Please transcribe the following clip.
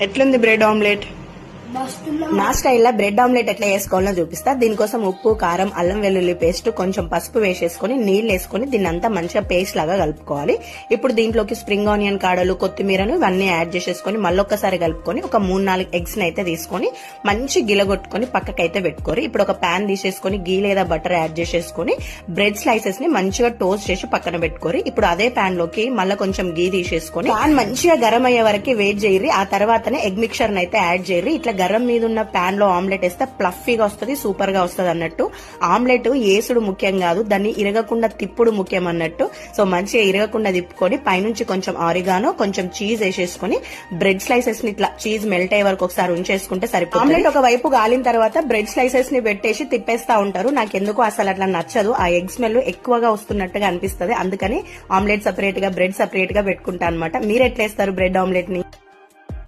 ఎట్లుంది bread omelette? నా స్టైల్లో బ్రెడ్ ఆమ్లెట్ ఎట్లా వేసుకోవాలో చూపిస్తా. దీనికోసం ఉప్పు, కారం, అల్లం వెల్లుల్లి పేస్ట్, కొంచెం పసుపు వేసేసుకుని నీళ్లు వేసుకుని దీన్ని అంతా మంచిగా పేస్ట్ లాగా కలుపుకోవాలి. ఇప్పుడు దీంట్లోకి స్ప్రింగ్ ఆనియన్ కాడలు, కొత్తిమీరను ఇవన్నీ యాడ్ చేసేసుకుని మళ్ళొక్కసారి కలుపుకొని ఒక 3-4 ఎగ్స్ అయితే తీసుకొని మంచి గిలగొట్టుకుని పక్కకైతే పెట్టుకోరు. ఇప్పుడు ఒక ప్యాన్ తీసేసుకుని గీ లేదా బటర్ యాడ్ చేసేసుకుని బ్రెడ్ స్లైసెస్ ని మంచిగా టోస్ట్ చేసి పక్కన పెట్టుకోరు. ఇప్పుడు అదే ప్యాన్ లోకి మళ్ళీ కొంచెం గీ తీసేసుకుని ప్యాన్ మంచిగా గరం అయ్యే వరకు వెయిట్ చేయరి. ఆ తర్వాతనే ఎగ్ మిక్చర్ అయితే యాడ్ చేయరి. ఇట్లా గరం మీద ఉన్న ప్యాన్ లో ఆమ్లెట్ వేస్తే ప్లఫీగా వస్తుంది, సూపర్ గా వస్తుంది అన్నట్టు. ఆమ్లెట్ ఏసుడు ముఖ్యం కాదు, దాన్ని ఇరగకుండా తిప్పుడు ముఖ్యం అన్నట్టు. సో మంచిగా ఇరగకుండా తిప్పుకొని పైనుంచి కొంచెం ఆరిగానో, కొంచెం చీజ్ వేసేసుకుని బ్రెడ్ స్లైసెస్ ని ఇట్లా చీజ్ మెల్ట్ అయ్యే వరకు ఒకసారి ఉంచేసుకుంటే సరిపోతుంది. ఆమ్లెట్ ఒక వైపు గాలిన తర్వాత బ్రెడ్ స్లైసెస్ ని పెట్టేసి తిప్పేస్తా ఉంటారు. నాకు ఎందుకు అసలు అట్లా నచ్చదు. ఆ ఎగ్ స్మెల్ ఎక్కువగా వస్తున్నట్టుగా అనిపిస్తుంది. అందుకని ఆమ్లెట్ సపరేట్ గా, బ్రెడ్ సపరేట్ గా పెట్టుకుంటా అనమాట. మీరు ఎట్లేస్తారు బ్రెడ్ ఆమ్లెట్ ని?